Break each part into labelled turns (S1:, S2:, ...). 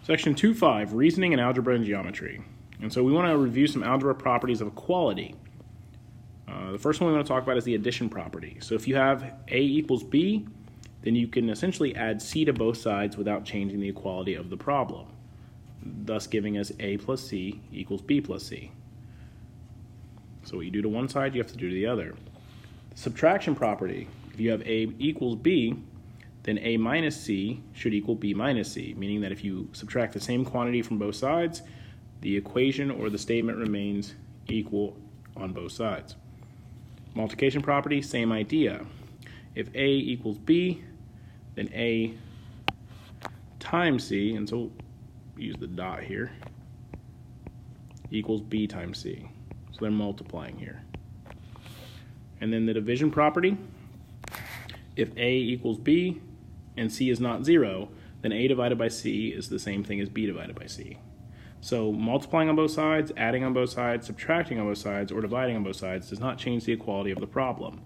S1: Section 2.5, Reasoning in Algebra and Geometry. And so we want to review some algebra properties of equality. The first one we want to talk about is the addition property. So if you have A equals B, then you can essentially add C to both sides without changing the equality of the problem, thus giving us A plus C equals B plus C. So what you do to one side, you have to do to the other. The subtraction property, if you have A equals B, then A minus C should equal B minus C, meaning that if you subtract the same quantity from both sides, the equation or the statement remains equal on both sides. Multiplication property, same idea. If A equals B, then A times C, and so use the dot here, equals B times C. So they're multiplying here. And then the division property, if A equals B and C is not 0, then A divided by C is the same thing as B divided by C. So multiplying on both sides, adding on both sides, subtracting on both sides, or dividing on both sides does not change the equality of the problem.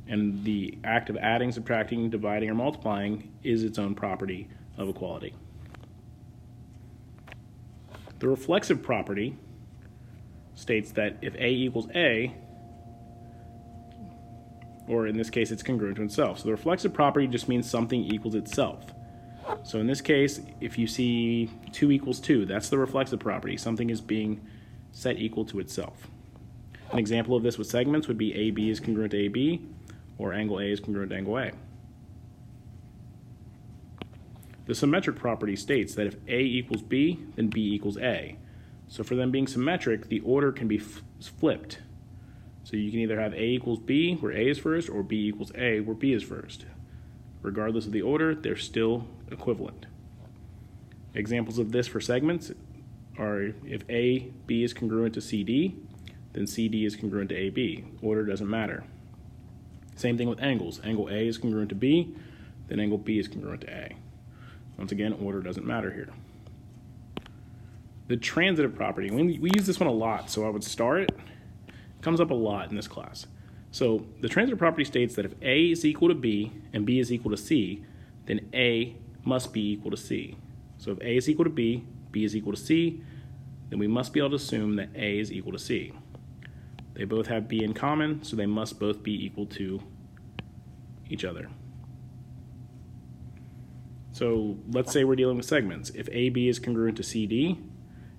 S1: And the act of adding, subtracting, dividing, or multiplying is its own property of equality. The reflexive property states that if A equals A, or in this case it's congruent to itself. So the reflexive property just means something equals itself. So in this case, if you see 2 equals 2, that's the reflexive property. Something is being set equal to itself. An example of this with segments would be AB is congruent to AB, or angle A is congruent to angle A. The symmetric property states that if A equals B, then B equals A. So for them being symmetric, the order can be flipped. So you can either have A equals B, where A is first, or B equals A, where B is first. Regardless of the order, they're still equivalent. Examples of this for segments are if AB is congruent to CD, then CD is congruent to AB. Order doesn't matter. Same thing with angles. Angle A is congruent to B, then angle B is congruent to A. Once again, order doesn't matter here. The transitive property, we use this one a lot, so I would star it. It comes up a lot in this class. So the transitive property states that if A is equal to B and B is equal to C, then A must be equal to C. So if A is equal to B, B is equal to C, then we must be able to assume that A is equal to C. They both have B in common, so they must both be equal to each other. So let's say we're dealing with segments. If AB is congruent to CD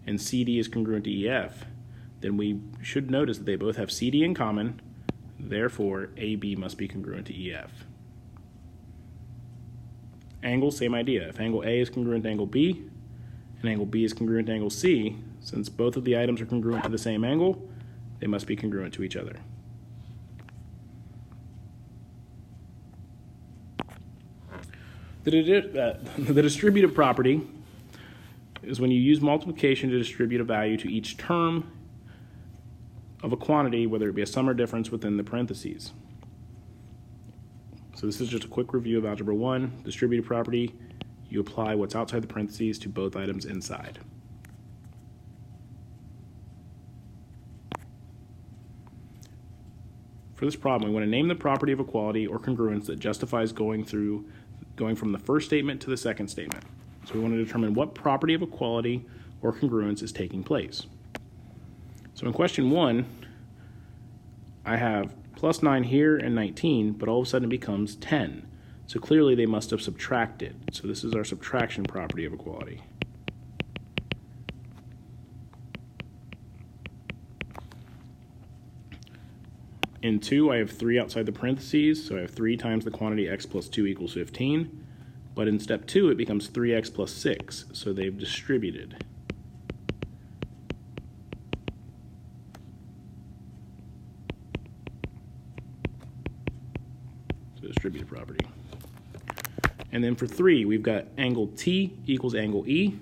S1: and CD is congruent to EF, then we should notice that they both have CD in common, therefore AB must be congruent to EF. Angle, same idea. If angle A is congruent to angle B and angle B is congruent to angle C, since both of the items are congruent to the same angle, they must be congruent to each other. The distributive property is when you use multiplication to distribute a value to each term of a quantity, whether it be a sum or difference within the parentheses. So this is just a quick review of Algebra 1. Distributive property, you apply what's outside the parentheses to both items inside. For this problem, we want to name the property of equality or congruence that justifies going from the first statement to the second statement. So we want to determine what property of equality or congruence is taking place. So in question 1, I have plus 9 here and 19, but all of a sudden it becomes 10. So clearly they must have subtracted. So this is our subtraction property of equality. In 2, I have 3 outside the parentheses, so I have 3 times the quantity x plus 2 equals 15. But in step 2, it becomes 3x plus 6, so they've distributed. So distributive property. And then for 3, we've got angle T equals angle E,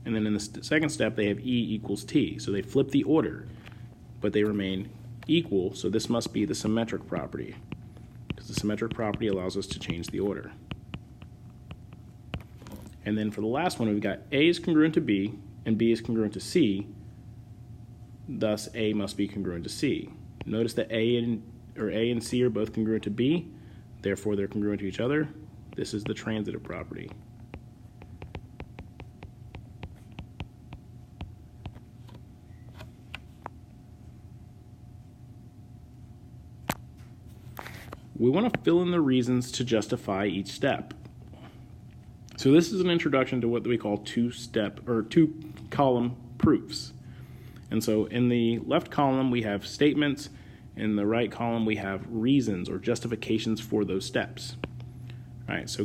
S1: and then in the second step, they have E equals T. So they flip the order, but they remain equal, so this must be the symmetric property, because the symmetric property allows us to change the order. And then for the last one, we've got A is congruent to B and B is congruent to C, thus A must be congruent to C. Notice that A and C are both congruent to B, therefore they're congruent to each other. This is the transitive property. we want to fill in the reasons to justify each step. So this is an introduction to what we call two-column proofs. And so in the left column we have statements, in the right column we have reasons or justifications for those steps. All right, so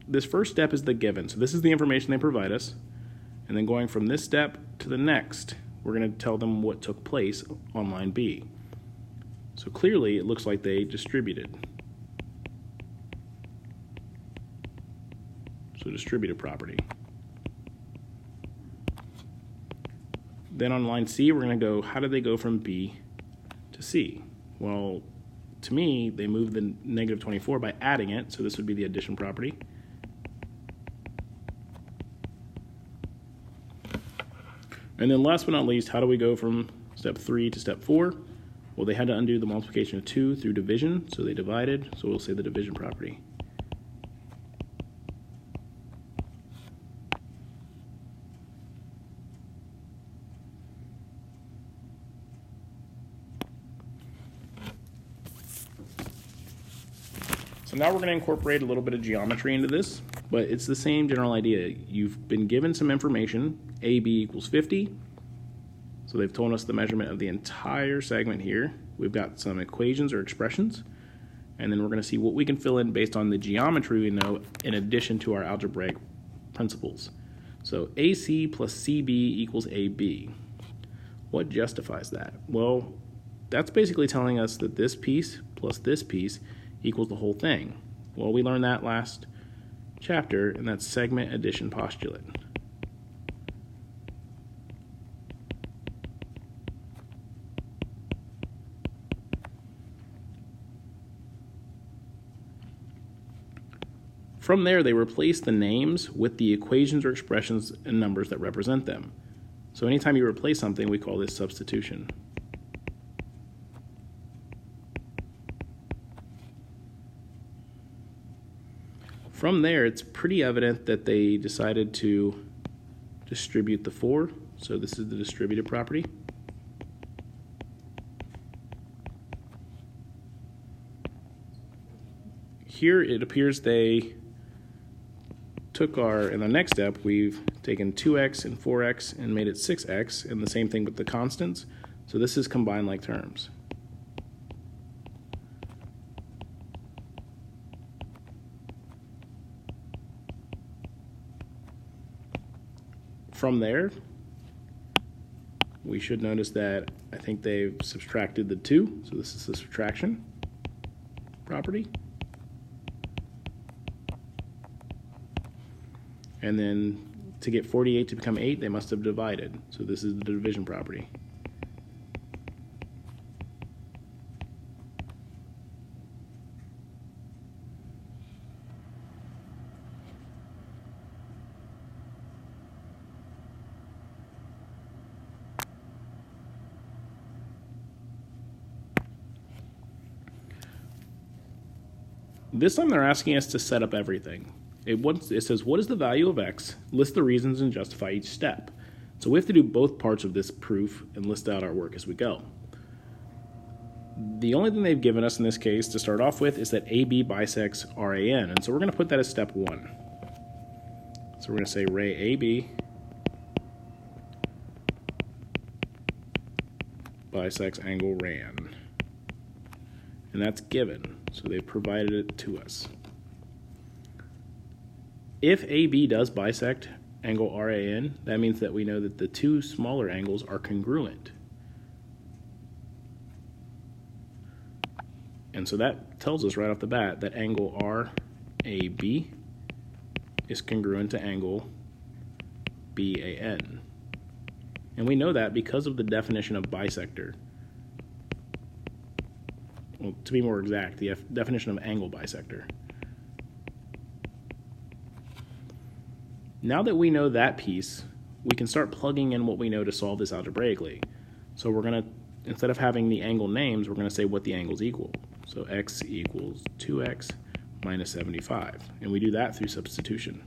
S1: this first step is the given. So this is the information they provide us. And then going from this step to the next, we're going to tell them what took place on line B. So clearly it looks like they distributed. So distributed property. Then on line C, we're going to go, how did they go from B to C? Well, to me, they moved the negative 24 by adding it, so this would be the addition property. And then last but not least, how do we go from step 3 to step 4? Well, they had to undo the multiplication of 2 through division, so they divided, so we'll say the division property. So now we're going to incorporate a little bit of geometry into this, but it's the same general idea. You've been given some information, AB equals 50. So they've told us the measurement of the entire segment here. We've got some equations or expressions, and then we're going to see what we can fill in based on the geometry we know in addition to our algebraic principles. So AC plus CB equals AB. What justifies that? Well, that's basically telling us that this piece plus this piece equals the whole thing. Well, we learned that last chapter in that segment addition postulate. From there, they replace the names with the equations or expressions and numbers that represent them. So anytime you replace something, we call this substitution. From there, it's pretty evident that they decided to distribute the 4. So this is the distributed property. Here it appears they took in the next step, we've taken 2x and 4x and made it 6x, and the same thing with the constants. So this is combined like terms. From there, we should notice that I think they've subtracted the 2, so this is the subtraction property. And then to get 48 to become 8, they must have divided, so this is the division property. This time they're asking us to set up everything. It says, what is the value of x? List the reasons and justify each step. So we have to do both parts of this proof and list out our work as we go. The only thing they've given us in this case to start off with is that AB bisects RAN, and so we're going to put that as step 1. So we're going to say ray AB bisects angle RAN. And that's given, so they've provided it to us. If AB does bisect angle RAN, that means that we know that the two smaller angles are congruent. And so that tells us right off the bat that angle RAB is congruent to angle BAN. And we know that because of the definition of bisector. Well, to be more exact, the definition of angle bisector. Now that we know that piece, we can start plugging in what we know to solve this algebraically. So we're going to, instead of having the angle names, we're going to say what the angles equal. So x equals 2x minus 75. And we do that through substitution.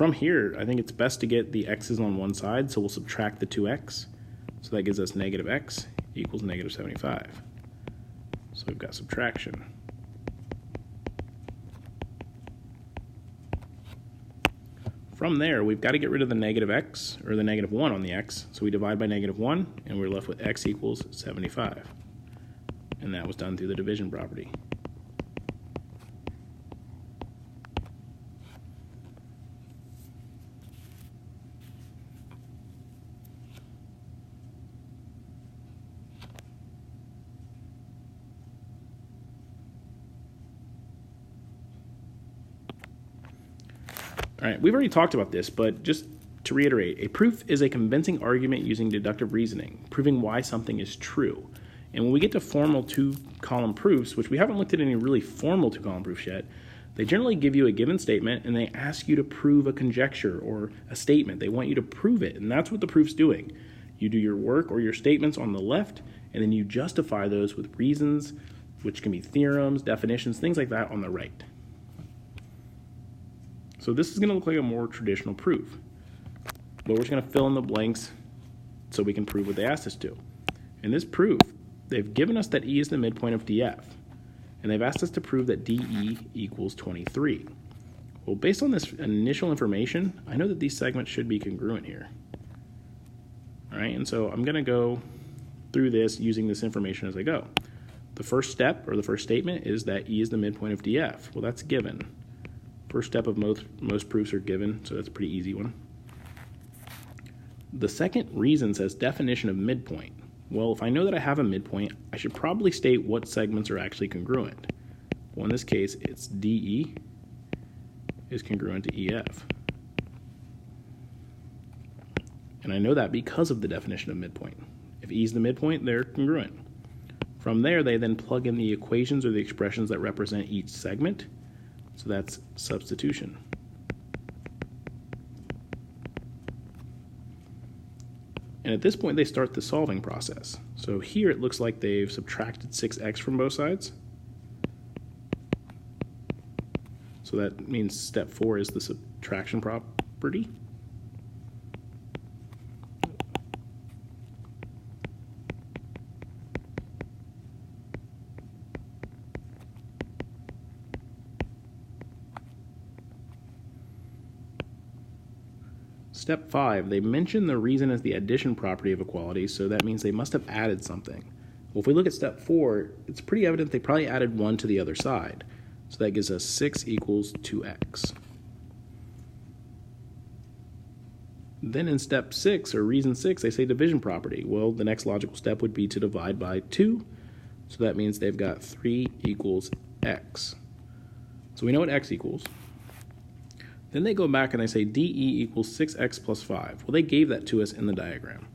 S1: from here, I think it's best to get the x's on one side, so we'll subtract the 2x. So that gives us negative x equals negative 75. So we've got subtraction. From there, we've got to get rid of the negative x, or the negative 1 on the x. So we divide by negative 1, and we're left with x equals 75. And that was done through the division property. All right, we've already talked about this, but just to reiterate, a proof is a convincing argument using deductive reasoning, proving why something is true. And when we get to formal two-column proofs, which we haven't looked at any really formal two-column proofs yet, they generally give you a given statement and they ask you to prove a conjecture or a statement. They want you to prove it, and that's what the proof's doing. You do your work or your statements on the left, and then you justify those with reasons, which can be theorems, definitions, things like that on the right. So this is going to look like a more traditional proof, but we're just going to fill in the blanks so we can prove what they asked us to. In this proof, they've given us that E is the midpoint of DF, and they've asked us to prove that DE equals 23. Well, based on this initial information, I know that these segments should be congruent here. All right, and so I'm going to go through this using this information as I go. The first step, or the first statement, is that E is the midpoint of DF. Well, that's given. First step of most proofs are given, so that's a pretty easy one. The second reason says definition of midpoint. Well, if I know that I have a midpoint, I should probably state what segments are actually congruent. Well, in this case, it's DE is congruent to EF. And I know that because of the definition of midpoint. If E is the midpoint, they're congruent. From there, they then plug in the equations or the expressions that represent each segment. So that's substitution. And at this point, they start the solving process. So here it looks like they've subtracted 6x from both sides. So that means step 4 is the subtraction property. Step 5, they mention the reason as the addition property of equality, so that means they must have added something. Well, if we look at step 4, it's pretty evident they probably added 1 to the other side. So that gives us 6 equals 2x. Then in step 6, or reason 6, they say division property. Well, the next logical step would be to divide by 2. So that means they've got 3 equals x. So we know what x equals. Then they go back and they say DE equals 6x plus 5. Well, they gave that to us in the diagram,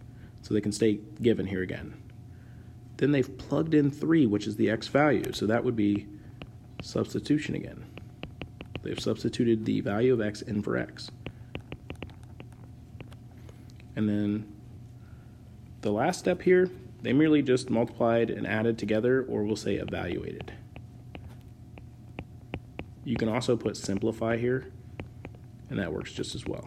S1: so they can stay given here again. Then they've plugged in 3, which is the x value, so that would be substitution again. They've substituted the value of x in for x. And then the last step here, they merely just multiplied and added together, or we'll say evaluated. You can also put simplify here, and that works just as well.